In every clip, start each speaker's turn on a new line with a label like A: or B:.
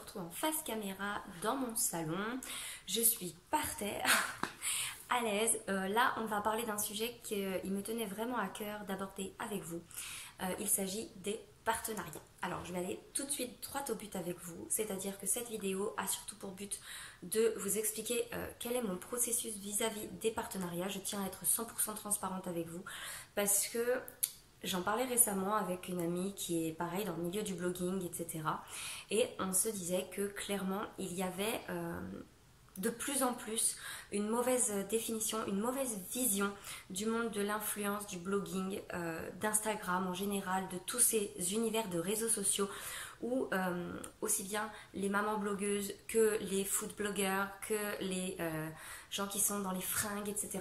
A: vous retrouve en face caméra dans mon salon. Je suis par terre, à l'aise. Là, on va parler d'un sujet qui me tenait vraiment à cœur d'aborder avec vous. Il s'agit des partenariats. Alors, je vais aller tout de suite droit au but avec vous. C'est-à-dire que cette vidéo a surtout pour but de vous expliquer quel est mon processus vis-à-vis des partenariats. Je tiens à être 100% transparente avec vous parce que j'en parlais récemment avec une amie qui est pareil dans le milieu du blogging, etc. Et on se disait que clairement, il y avait de plus en plus une mauvaise définition, une mauvaise vision du monde de l'influence, du blogging, d'Instagram en général, de tous ces univers de réseaux sociaux où aussi bien les mamans blogueuses que les food blogueurs, que les gens qui sont dans les fringues, etc.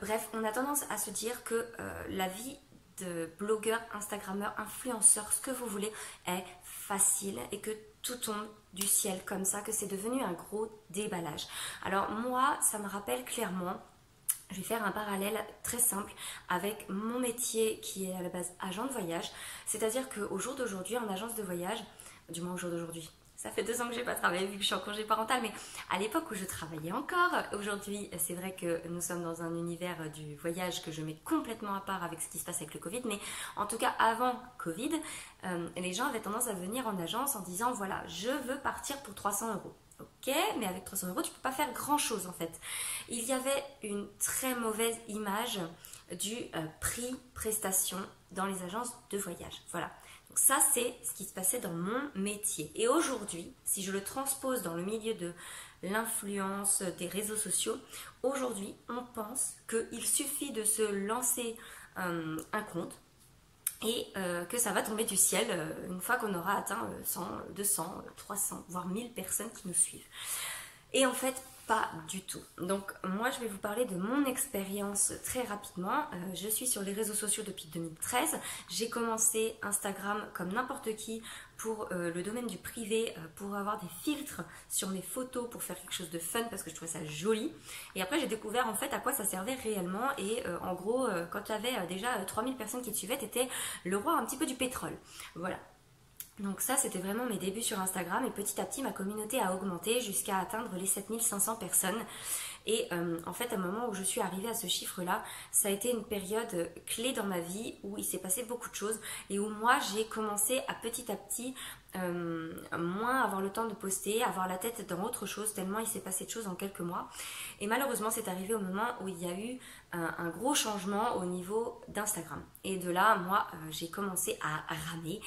A: Bref, on a tendance à se dire que la vie de blogueur, instagrammeur, influenceur, ce que vous voulez, est facile et que tout tombe du ciel comme ça, que c'est devenu un gros déballage. Alors moi, ça me rappelle clairement, je vais faire un parallèle très simple avec mon métier qui est à la base agent de voyage, c'est-à-dire qu'au jour d'aujourd'hui, en agence de voyage, du moins au jour d'aujourd'hui, ça fait 2 ans que je n'ai pas travaillé vu que je suis en congé parental, mais à l'époque où je travaillais encore, aujourd'hui c'est vrai que nous sommes dans un univers du voyage que je mets complètement à part avec ce qui se passe avec le Covid, mais en tout cas avant Covid, les gens avaient tendance à venir en agence en disant voilà, je veux partir pour 300 €. Ok, mais avec 300 € tu ne peux pas faire grand chose en fait. Il y avait une très mauvaise image du prix prestation dans les agences de voyage. Voilà. Donc ça, c'est ce qui se passait dans mon métier. Et aujourd'hui, si je le transpose dans le milieu de l'influence, des réseaux sociaux, aujourd'hui, on pense qu'il suffit de se lancer un compte et que ça va tomber du ciel une fois qu'on aura atteint 100, 200, 300, voire 1000 personnes qui nous suivent. Et en fait, pas du tout. Donc moi je vais vous parler de mon expérience très rapidement. Je suis sur les réseaux sociaux depuis 2013. J'ai commencé Instagram comme n'importe qui pour le domaine du privé, pour avoir des filtres sur mes photos, pour faire quelque chose de fun parce que je trouvais ça joli. Et après j'ai découvert en fait à quoi ça servait réellement et en gros quand tu avais déjà 3000 personnes qui te suivaient, tu étais le roi un petit peu du pétrole. Voilà. Donc ça, c'était vraiment mes débuts sur Instagram et petit à petit, ma communauté a augmenté jusqu'à atteindre les 7500 personnes. Et en fait, à un moment où je suis arrivée à ce chiffre-là, ça a été une période clé dans ma vie où il s'est passé beaucoup de choses et où moi, j'ai commencé à petit moins avoir le temps de poster, avoir la tête dans autre chose, tellement il s'est passé de choses en quelques mois. Et malheureusement, c'est arrivé au moment où il y a eu un gros changement au niveau d'Instagram. Et de là, moi, j'ai commencé à ramer.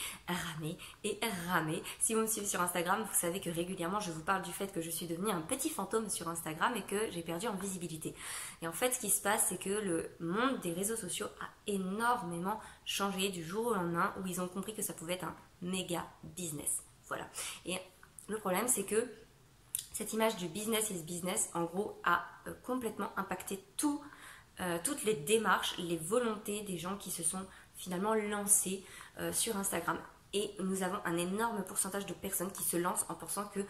A: Si vous me suivez sur Instagram, vous savez que régulièrement, je vous parle du fait que je suis devenue un petit fantôme sur Instagram et que j'ai perdu en visibilité. Et en fait, ce qui se passe, c'est que le monde des réseaux sociaux a énormément changé du jour au lendemain où ils ont compris que ça pouvait être un méga business. Voilà. Et le problème, c'est que cette image du business is business, en gros, a complètement impacté toutes les démarches, les volontés des gens qui se sont finalement lancés sur Instagram. Et nous avons un énorme pourcentage de personnes qui se lancent en pensant que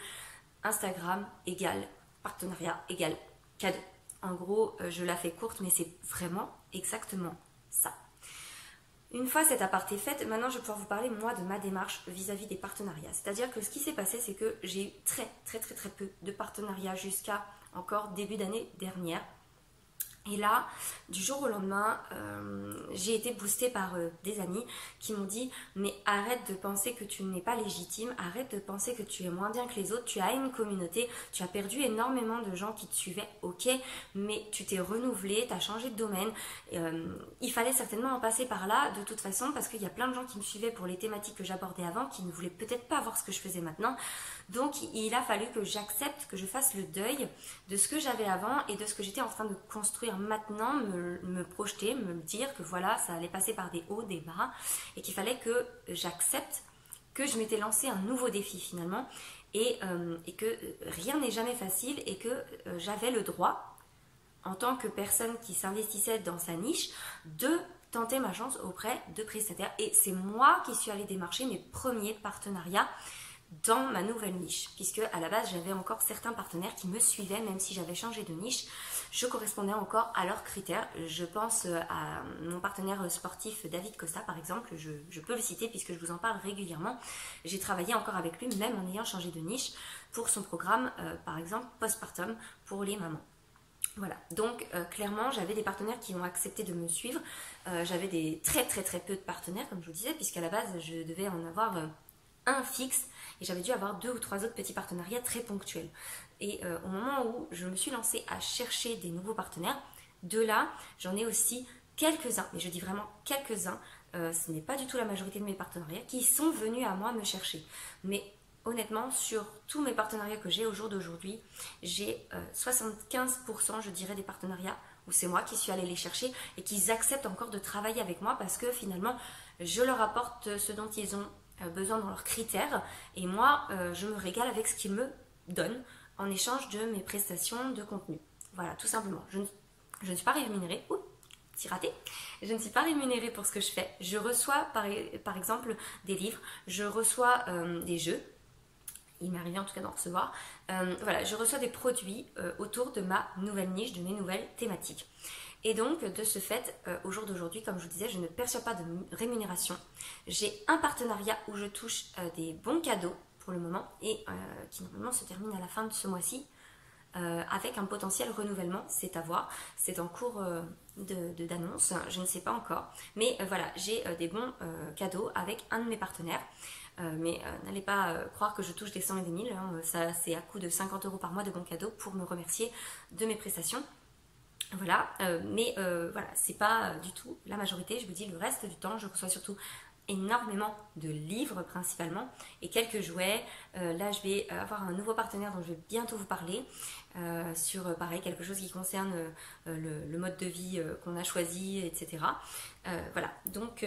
A: Instagram égale partenariat égale cadeau. En gros, je la fais courte, mais c'est vraiment exactement ça. Une fois cette aparté faite, maintenant je vais pouvoir vous parler moi de ma démarche vis-à-vis des partenariats. C'est-à-dire que ce qui s'est passé, c'est que j'ai eu très peu de partenariats jusqu'à encore début d'année dernière. Et là, du jour au lendemain, j'ai été boostée par des amis qui m'ont dit « Mais arrête de penser que tu n'es pas légitime, arrête de penser que tu es moins bien que les autres, tu as une communauté, tu as perdu énormément de gens qui te suivaient, ok, mais tu t'es renouvelé, tu as changé de domaine. Il fallait certainement en passer par là de toute façon parce qu'il y a plein de gens qui me suivaient pour les thématiques que j'abordais avant, qui ne voulaient peut-être pas voir ce que je faisais maintenant. Donc il a fallu que j'accepte, que je fasse le deuil de ce que j'avais avant et de ce que j'étais en train de construire maintenant, me projeter, me dire que voilà, ça allait passer par des hauts, des bas et qu'il fallait que j'accepte que je m'étais lancé un nouveau défi finalement et que rien n'est jamais facile et que j'avais le droit en tant que personne qui s'investissait dans sa niche de tenter ma chance auprès de prestataires et c'est moi qui suis allée démarcher mes premiers partenariats dans ma nouvelle niche, puisque à la base j'avais encore certains partenaires qui me suivaient, même si j'avais changé de niche, je correspondais encore à leurs critères. Je pense à mon partenaire sportif David Costa par exemple, je peux le citer puisque je vous en parle régulièrement. J'ai travaillé encore avec lui même en ayant changé de niche pour son programme par exemple postpartum pour les mamans. Voilà, donc clairement j'avais des partenaires qui ont accepté de me suivre. J'avais des très peu de partenaires comme je vous disais, puisqu'à la base je devais en avoir un fixe et j'avais dû avoir 2 ou 3 autres petits partenariats très ponctuels. Et au moment où je me suis lancée à chercher des nouveaux partenaires, de là j'en ai aussi quelques-uns, mais je dis vraiment quelques-uns, ce n'est pas du tout la majorité de mes partenariats qui sont venus à moi me chercher. Mais honnêtement, sur tous mes partenariats que j'ai au jour d'aujourd'hui, j'ai 75% je dirais des partenariats où c'est moi qui suis allée les chercher et qu'ils acceptent encore de travailler avec moi parce que finalement je leur apporte ce dont ils ont besoin dans leurs critères et moi je me régale avec ce qu'ils me donnent en échange de mes prestations de contenu. Voilà, tout simplement. Je ne suis pas rémunérée. Ouh, c'est raté. Je ne suis pas rémunérée pour ce que je fais. Je reçois par exemple des livres, je reçois des jeux. Il m'est arrivé en tout cas d'en recevoir. Voilà, je reçois des produits autour de ma nouvelle niche, de mes nouvelles thématiques. Et donc, de ce fait, au jour d'aujourd'hui, comme je vous disais, je ne perçois pas de rémunération. J'ai un partenariat où je touche des bons cadeaux pour le moment et qui normalement se termine à la fin de ce mois-ci avec un potentiel renouvellement, c'est à voir. C'est en cours d'annonce, je ne sais pas encore. Mais voilà, j'ai des bons cadeaux avec un de mes partenaires. Mais n'allez pas croire que je touche des 100 et des 1000, hein, ça c'est à coût de 50 € par mois de bons cadeaux pour me remercier de mes prestations. Voilà, mais voilà, c'est pas du tout la majorité, je vous dis le reste du temps, je reçois surtout énormément de livres principalement et quelques jouets. Là je vais avoir un nouveau partenaire dont je vais bientôt vous parler sur pareil quelque chose qui concerne le mode de vie qu'on a choisi, etc. Voilà, donc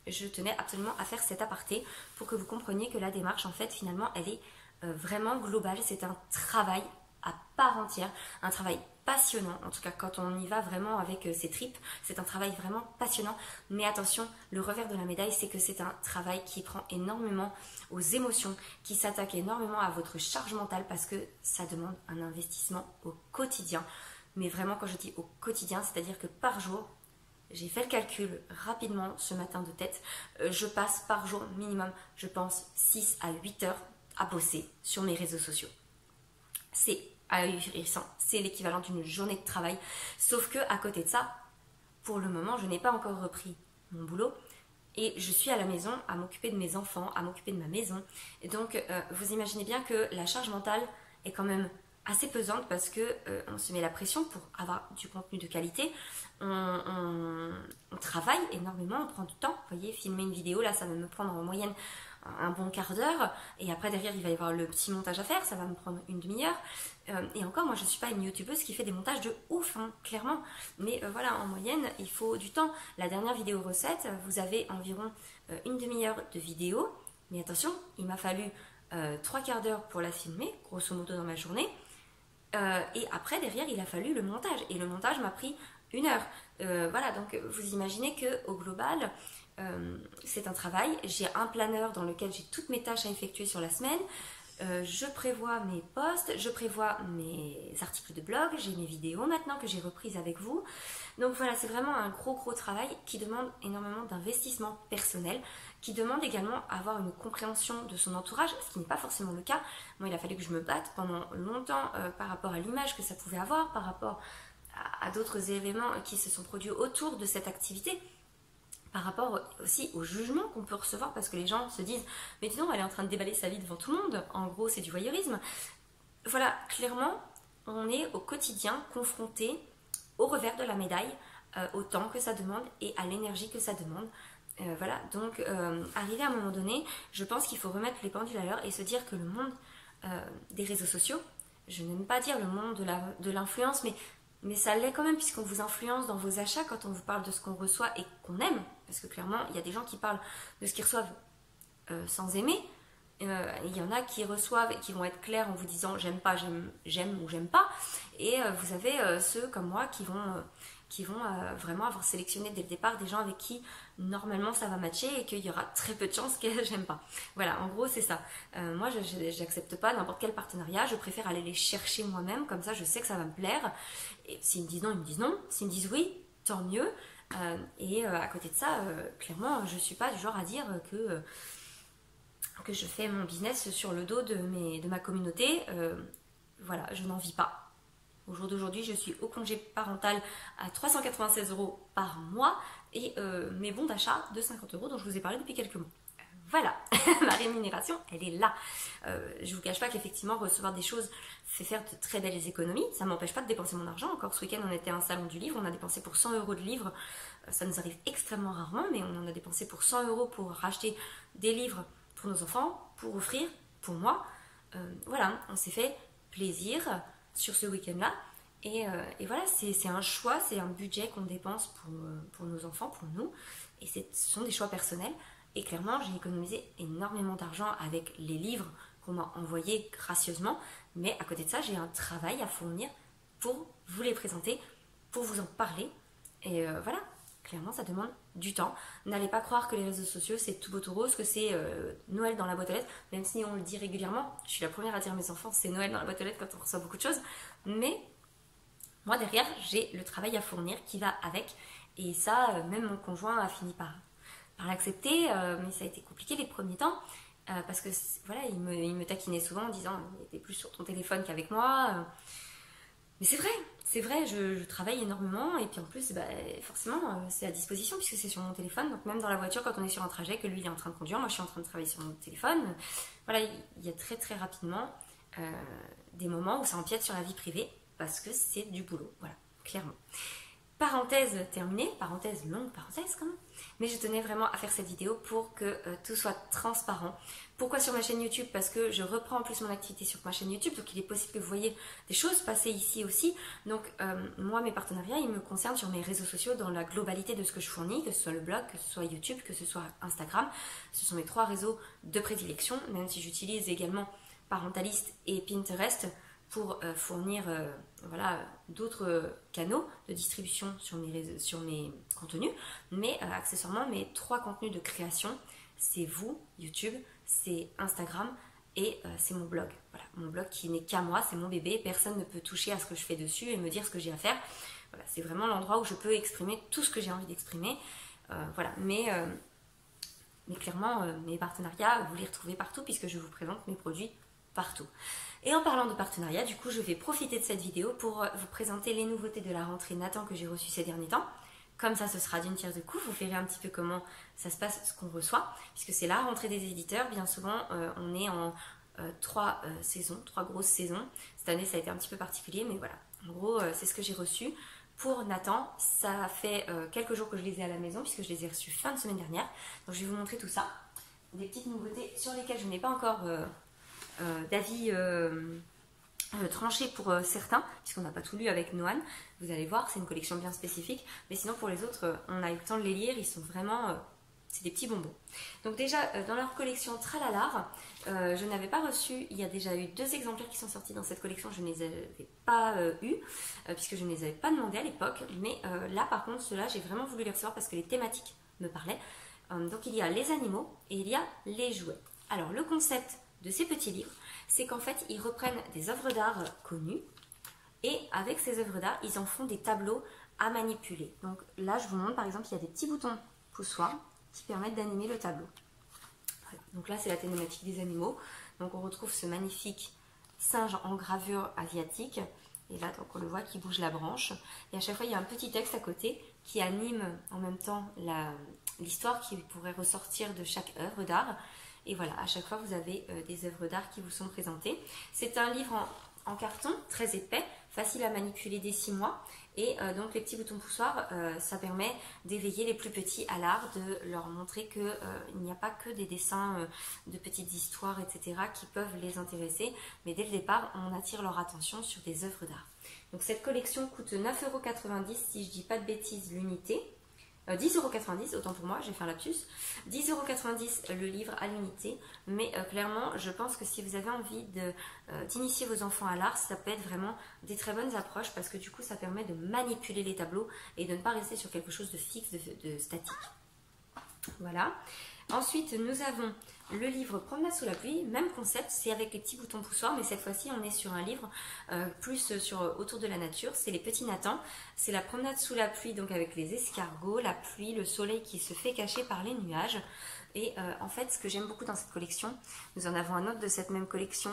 A: je tenais absolument à faire cet aparté pour que vous compreniez que la démarche en fait finalement elle est vraiment globale, c'est un travail à part entière, un travail passionnant, en tout cas quand on y va vraiment avec ses tripes, c'est un travail vraiment passionnant, mais attention, le revers de la médaille c'est que c'est un travail qui prend énormément aux émotions, qui s'attaque énormément à votre charge mentale parce que ça demande un investissement au quotidien, mais vraiment quand je dis au quotidien, c'est-à-dire que par jour, j'ai fait le calcul rapidement ce matin de tête, je passe par jour minimum, je pense 6 à 8 heures à bosser sur mes réseaux sociaux. C'est ahurissant, c'est l'équivalent d'une journée de travail, sauf que à côté de ça, pour le moment, je n'ai pas encore repris mon boulot et je suis à la maison à m'occuper de mes enfants, à m'occuper de ma maison. Et donc, vous imaginez bien que la charge mentale est quand même assez pesante parce que on se met la pression pour avoir du contenu de qualité. On travaille énormément, on prend du temps. Vous voyez, filmer une vidéo, là, ça va me prendre en moyenne un bon quart d'heure. Et après, derrière, il va y avoir le petit montage à faire. Ça va me prendre une demi-heure. Et encore, moi, je ne suis pas une youtubeuse qui fait des montages de ouf, hein, clairement. Mais voilà, en moyenne, il faut du temps. La dernière vidéo recette, vous avez environ une demi-heure de vidéo. Mais attention, il m'a fallu 3 quarts d'heure pour la filmer, grosso modo dans ma journée. Et après, derrière, il a fallu le montage. Et le montage m'a pris 1 heure. Voilà, donc vous imaginez qu'au global, c'est un travail. J'ai un planeur dans lequel j'ai toutes mes tâches à effectuer sur la semaine. Je prévois mes posts, je prévois mes articles de blog, j'ai mes vidéos maintenant que j'ai reprises avec vous. Donc voilà, c'est vraiment un gros travail qui demande énormément d'investissement personnel, qui demande également à avoir une compréhension de son entourage, ce qui n'est pas forcément le cas. Moi, il a fallu que je me batte pendant longtemps par rapport à l'image que ça pouvait avoir, par rapport à d'autres événements qui se sont produits autour de cette activité. Par rapport aussi au jugement qu'on peut recevoir parce que les gens se disent mais dis donc elle est en train de déballer sa vie devant tout le monde, en gros c'est du voyeurisme. Voilà, clairement on est au quotidien confronté au revers de la médaille, au temps que ça demande et à l'énergie que ça demande. Voilà, donc arrivé à un moment donné, je pense qu'il faut remettre les pendules à l'heure et se dire que le monde des réseaux sociaux, je n'aime pas dire le monde de l'influence, mais ça l'est quand même puisqu'on vous influence dans vos achats quand on vous parle de ce qu'on reçoit et qu'on aime. Parce que clairement, il y a des gens qui parlent de ce qu'ils reçoivent sans aimer. Il y en a qui reçoivent et qui vont être clairs en vous disant j'aime pas, j'aime ou j'aime pas. Et vous avez ceux comme moi qui vont qui vont vraiment avoir sélectionné dès le départ des gens avec qui normalement ça va matcher et qu'il y aura très peu de chances que j'aime pas. Voilà, en gros c'est ça. Moi je n'accepte pas n'importe quel partenariat, je préfère aller les chercher moi-même, comme ça je sais que ça va me plaire. Et s'ils me disent non, ils me disent non. S'ils me disent oui, tant mieux. À côté de ça, clairement, je suis pas du genre à dire que je fais mon business sur le dos de ma communauté. Voilà, je n'en vis pas. Au jour d'aujourd'hui, je suis au congé parental à 396 € par mois et mes bons d'achat de 50 € dont je vous ai parlé depuis quelques mois. Voilà, ma rémunération, elle est là. Je ne vous cache pas qu'effectivement, recevoir des choses fait faire de très belles économies. Ça ne m'empêche pas de dépenser mon argent. Encore ce week-end, on était à un salon du livre, on a dépensé pour 100 € de livres. Ça nous arrive extrêmement rarement, mais on en a dépensé pour 100 € pour racheter des livres pour nos enfants, pour offrir, pour moi. Voilà, on s'est fait plaisir sur ce week-end-là. Et voilà, c'est un choix, c'est un budget qu'on dépense pour nos enfants, pour nous. Et ce sont des choix personnels. Et clairement, j'ai économisé énormément d'argent avec les livres qu'on m'a envoyés gracieusement. Mais à côté de ça, j'ai un travail à fournir pour vous les présenter, pour vous en parler. Et voilà, clairement, ça demande du temps. N'allez pas croire que les réseaux sociaux, c'est tout beau tout rose, que c'est Noël dans la boîte aux lettres. Même si on le dit régulièrement, je suis la première à dire à mes enfants, c'est Noël dans la boîte aux lettres quand on reçoit beaucoup de choses. Mais moi, derrière, j'ai le travail à fournir qui va avec. Et ça, même mon conjoint a fini par l'accepter, mais ça a été compliqué les premiers temps parce que voilà, il me taquinait souvent en disant t'es plus sur ton téléphone qu'avec moi. Mais c'est vrai, je travaille énormément et puis en plus, forcément, c'est à disposition puisque c'est sur mon téléphone. Donc même dans la voiture, quand on est sur un trajet, que lui il est en train de conduire, moi je suis en train de travailler sur mon téléphone. Voilà, il y a très très rapidement des moments où ça empiète sur la vie privée parce que c'est du boulot. Voilà, clairement. Parenthèse terminée, parenthèse longue, parenthèse quand même. Mais je tenais vraiment à faire cette vidéo pour que tout soit transparent. Pourquoi sur ma chaîne YouTube? Parce que je reprends en plus mon activité sur ma chaîne YouTube, donc il est possible que vous voyez des choses passer ici aussi. Donc moi, mes partenariats, ils me concernent sur mes réseaux sociaux dans la globalité de ce que je fournis, que ce soit le blog, que ce soit YouTube, que ce soit Instagram. Ce sont mes 3 réseaux de prédilection, même si j'utilise également Parentalist et Pinterest pour fournir voilà, d'autres canaux de distribution sur mes contenus. Mais accessoirement, mes 3 contenus de création, c'est vous, YouTube, c'est Instagram et c'est mon blog. Voilà, mon blog qui n'est qu'à moi, c'est mon bébé, personne ne peut toucher à ce que je fais dessus et me dire ce que j'ai à faire. Voilà, c'est vraiment l'endroit où je peux exprimer tout ce que j'ai envie d'exprimer. Voilà, mais clairement, mes partenariats, vous les retrouvez partout puisque je vous présente mes produits partout. Et en parlant de partenariat, du coup, je vais profiter de cette vidéo pour vous présenter les nouveautés de la rentrée Nathan que j'ai reçues ces derniers temps. Comme ça, ce sera d'une pierre deux coups. Vous verrez un petit peu comment ça se passe, ce qu'on reçoit, puisque c'est la rentrée des éditeurs. Bien souvent, on est en 3 saisons, 3 grosses saisons. Cette année, ça a été un petit peu particulier, mais voilà. En gros, c'est ce que j'ai reçu. Pour Nathan, ça fait quelques jours que je les ai à la maison, puisque je les ai reçus fin de semaine dernière. Donc, je vais vous montrer tout ça. Des petites nouveautés sur lesquelles je n'ai pas encore d'avis tranché pour certains, puisqu'on n'a pas tout lu avec Noan. Vous allez voir, c'est une collection bien spécifique. Mais sinon, pour les autres, on a eu le temps de les lire. Ils sont vraiment... c'est des petits bonbons. Donc déjà, dans leur collection Tralalar, je n'avais pas reçu... Il y a déjà eu 2 exemplaires qui sont sortis dans cette collection. Je ne les avais pas eus, puisque je ne les avais pas demandés à l'époque. Mais là, par contre, ceux-là, j'ai vraiment voulu les recevoir parce que les thématiques me parlaient. Donc il y a les animaux et il y a les jouets. Alors, le concept de ces petits livres, c'est qu'en fait, ils reprennent des œuvres d'art connues et avec ces œuvres d'art, ils en font des tableaux à manipuler. Donc là, je vous montre par exemple, il y a des petits boutons poussoirs qui permettent d'animer le tableau. Voilà. Donc là, c'est la thématique des animaux. Donc on retrouve ce magnifique singe en gravure asiatique. Et là, donc on le voit qui bouge la branche. Et à chaque fois, il y a un petit texte à côté qui anime en même temps l'histoire qui pourrait ressortir de chaque œuvre d'art. Et voilà, à chaque fois, vous avez des œuvres d'art qui vous sont présentées. C'est un livre en carton, très épais, facile à manipuler dès 6 mois. Et donc, les petits boutons poussoirs, ça permet d'éveiller les plus petits à l'art, de leur montrer qu'il n'y a pas que des dessins de petites histoires, etc., qui peuvent les intéresser. Mais dès le départ, on attire leur attention sur des œuvres d'art. Donc, cette collection coûte 9,90 € si je ne dis pas de bêtises l'unité. 10,90 €, autant pour moi, j'ai fait un lapsus. 10,90 € le livre à l'unité, mais clairement, je pense que si vous avez envie d'initier vos enfants à l'art, ça peut être vraiment des très bonnes approches parce que du coup, ça permet de manipuler les tableaux et de ne pas rester sur quelque chose de fixe, de statique. Voilà. Ensuite, nous avons le livre Promenade sous la pluie, même concept, c'est avec les petits boutons poussoirs, mais cette fois-ci, on est sur un livre plus autour de la nature. C'est les petits Nathan. C'est la promenade sous la pluie, donc avec les escargots, la pluie, le soleil qui se fait cacher par les nuages. Et en fait, ce que j'aime beaucoup dans cette collection, nous en avons un autre de cette même collection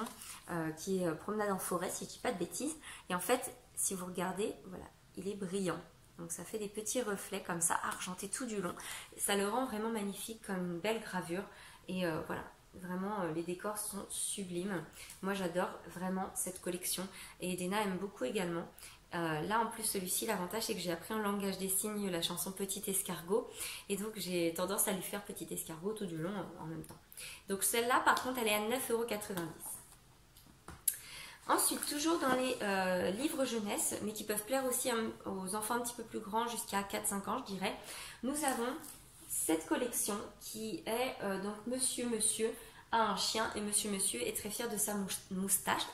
A: qui est Promenade en forêt, si je ne dis pas de bêtises. Et en fait, si vous regardez, voilà, il est brillant. Donc ça fait des petits reflets comme ça, argentés tout du long. Ça le rend vraiment magnifique comme une belle gravure. Et voilà, vraiment les décors sont sublimes. Moi j'adore vraiment cette collection. Et Edena aime beaucoup également. Là en plus celui-ci, l'avantage c'est que j'ai appris en langage des signes la chanson Petit Escargot. Et donc j'ai tendance à lui faire Petit Escargot tout du long en même temps. Donc celle-là par contre elle est à 9,90 €. Ensuite, toujours dans les livres jeunesse, mais qui peuvent plaire aussi aux enfants un petit peu plus grands, jusqu'à 4-5 ans, je dirais, nous avons cette collection qui est donc Monsieur a un chien et Monsieur est très fier de sa moustache.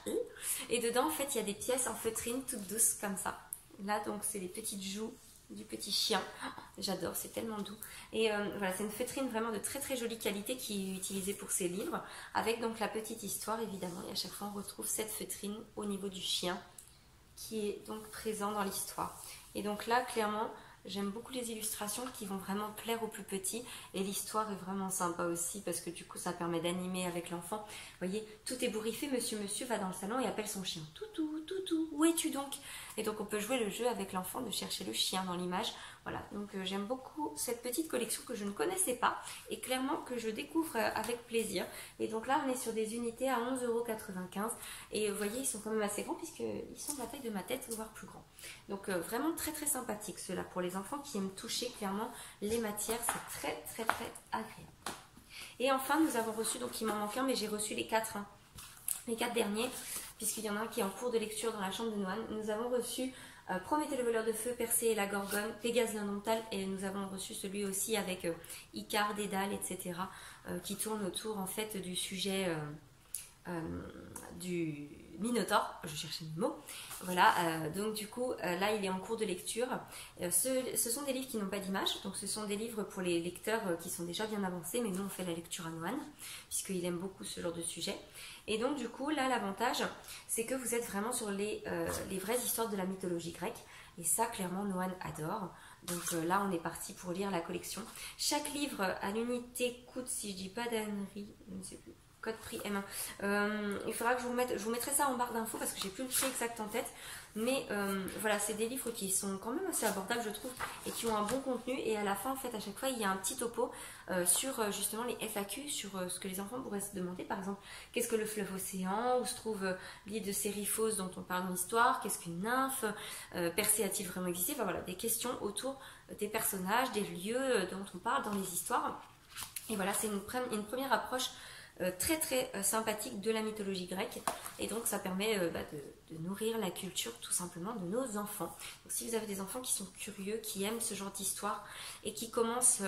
A: Et dedans, en fait, il y a des pièces en feutrine toutes douces comme ça. Là, donc, c'est les petites joues du petit chien. J'adore, c'est tellement doux. Et voilà, c'est une feutrine vraiment de très très jolie qualité qui est utilisée pour ces livres, avec donc la petite histoire évidemment. Et à chaque fois, on retrouve cette feutrine au niveau du chien qui est donc présent dans l'histoire. Et donc là, clairement, j'aime beaucoup les illustrations qui vont vraiment plaire aux plus petits. Et l'histoire est vraiment sympa aussi parce que du coup, ça permet d'animer avec l'enfant. Vous voyez, tout est bourriffé. Monsieur va dans le salon et appelle son chien. Toutou, toutou, où es-tu donc? Et donc, on peut jouer le jeu avec l'enfant de chercher le chien dans l'image. Voilà, donc j'aime beaucoup cette petite collection que je ne connaissais pas et clairement que je découvre avec plaisir. Et donc là, on est sur des unités à 11,95 €. Et vous voyez, ils sont quand même assez grands puisqu'ils sont de la taille de ma tête, voire plus grands. Donc vraiment très très sympathique ceux-là pour les enfants qui aiment toucher clairement les matières. C'est très très très agréable. Et enfin, nous avons reçu, donc il m'en manque un, mais j'ai reçu les 4, hein, les 4 derniers, puisqu'il y en a un qui est en cours de lecture dans la chambre de Noan. Nous avons reçu Prométhée le voleur de feu, Persée et la Gorgone, Pégase l'indomptable, et nous avons reçu celui aussi avec Icare, Dédale, etc. Qui tourne autour en fait du sujet du Minotaure, je cherchais mes mots. Voilà, donc du coup, là il est en cours de lecture. Ce sont des livres qui n'ont pas d'image, donc ce sont des livres pour les lecteurs qui sont déjà bien avancés, mais nous on fait la lecture à Noan, puisqu'il aime beaucoup ce genre de sujet. Et donc du coup, là l'avantage, c'est que vous êtes vraiment sur les vraies histoires de la mythologie grecque, et ça clairement Noan adore. Donc là on est parti pour lire la collection. Chaque livre à l'unité coûte, si je dis pas d'ânerie, je ne sais plus, code prix M1. Il faudra que je vous mettrai ça en barre d'infos parce que j'ai plus le prix exact en tête. Mais voilà, c'est des livres qui sont quand même assez abordables, je trouve, et qui ont un bon contenu. Et à la fin, en fait, à chaque fois, il y a un petit topo sur justement les FAQ, sur ce que les enfants pourraient se demander. Par exemple, qu'est-ce que le fleuve océan? Où se trouve l'île de Séryphos dont on parle dans l'histoire? Qu'est-ce qu'une nymphe? Persée a-t-il vraiment existé? Enfin voilà, des questions autour des personnages, des lieux dont on parle dans les histoires. Et voilà, c'est une première approche très très sympathique de la mythologie grecque, et donc ça permet de nourrir la culture tout simplement de nos enfants. Donc si vous avez des enfants qui sont curieux, qui aiment ce genre d'histoire et qui commencent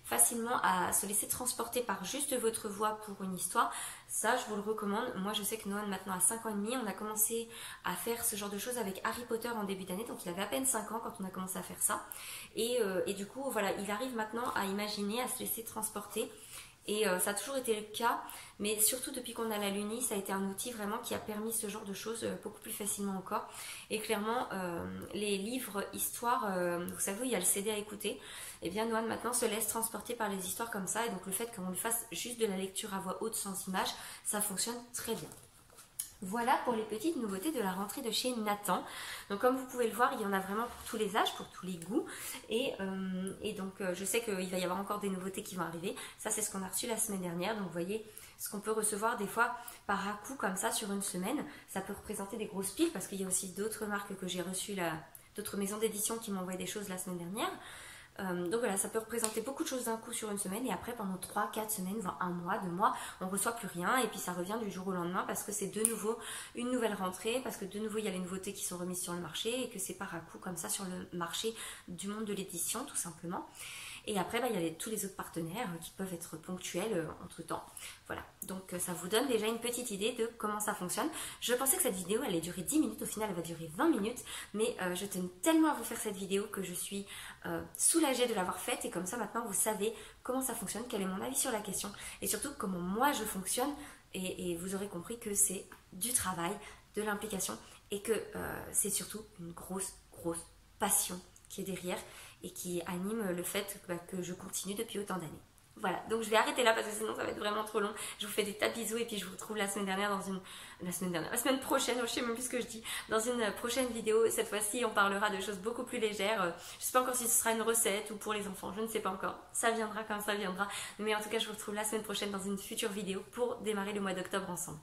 A: facilement à se laisser transporter par juste votre voix pour une histoire, ça je vous le recommande. Moi je sais que Noan maintenant a 5 ans et demi, on a commencé à faire ce genre de choses avec Harry Potter en début d'année, donc il avait à peine 5 ans quand on a commencé à faire ça, et du coup voilà, il arrive maintenant à imaginer, à se laisser transporter. Et ça a toujours été le cas, mais surtout depuis qu'on a la Luni, ça a été un outil vraiment qui a permis ce genre de choses beaucoup plus facilement encore. Et clairement, les livres, histoires, vous savez, il y a le CD à écouter. Et bien Noan maintenant se laisse transporter par les histoires comme ça, et donc le fait qu'on lui fasse juste de la lecture à voix haute sans image, ça fonctionne très bien. Voilà pour les petites nouveautés de la rentrée de chez Nathan. Donc comme vous pouvez le voir, il y en a vraiment pour tous les âges, pour tous les goûts. Et donc je sais qu'il va y avoir encore des nouveautés qui vont arriver. Ça c'est ce qu'on a reçu la semaine dernière. Donc vous voyez ce qu'on peut recevoir des fois par à-coup comme ça sur une semaine. Ça peut représenter des grosses piles parce qu'il y a aussi d'autres marques que j'ai reçues, d'autres maisons d'édition qui m'ont envoyé des choses la semaine dernière. Donc voilà, ça peut représenter beaucoup de choses d'un coup sur une semaine et après pendant 3-4 semaines, voire un mois, 2 mois, on ne reçoit plus rien et puis ça revient du jour au lendemain parce que c'est de nouveau une nouvelle rentrée, parce que de nouveau il y a les nouveautés qui sont remises sur le marché et que c'est par à coup comme ça sur le marché du monde de l'édition tout simplement. Et après, il y a tous les autres partenaires qui peuvent être ponctuels entre temps. Voilà, donc ça vous donne déjà une petite idée de comment ça fonctionne. Je pensais que cette vidéo allait durer 10 minutes, au final elle va durer 20 minutes, mais je tenais tellement à vous faire cette vidéo que je suis soulagée de l'avoir faite et comme ça maintenant vous savez comment ça fonctionne, quel est mon avis sur la question et surtout comment moi je fonctionne et vous aurez compris que c'est du travail, de l'implication et que c'est surtout une grosse passion qui est derrière et qui anime le fait que je continue depuis autant d'années. Voilà, donc je vais arrêter là parce que sinon ça va être vraiment trop long. Je vous fais des tas de bisous et puis je vous retrouve la semaine prochaine, je sais même plus ce que je dis, dans une prochaine vidéo. Cette fois-ci, on parlera de choses beaucoup plus légères. Je sais pas encore si ce sera une recette ou pour les enfants, je ne sais pas encore. Ça viendra quand ça viendra. Mais en tout cas, je vous retrouve la semaine prochaine dans une future vidéo pour démarrer le mois d'octobre ensemble.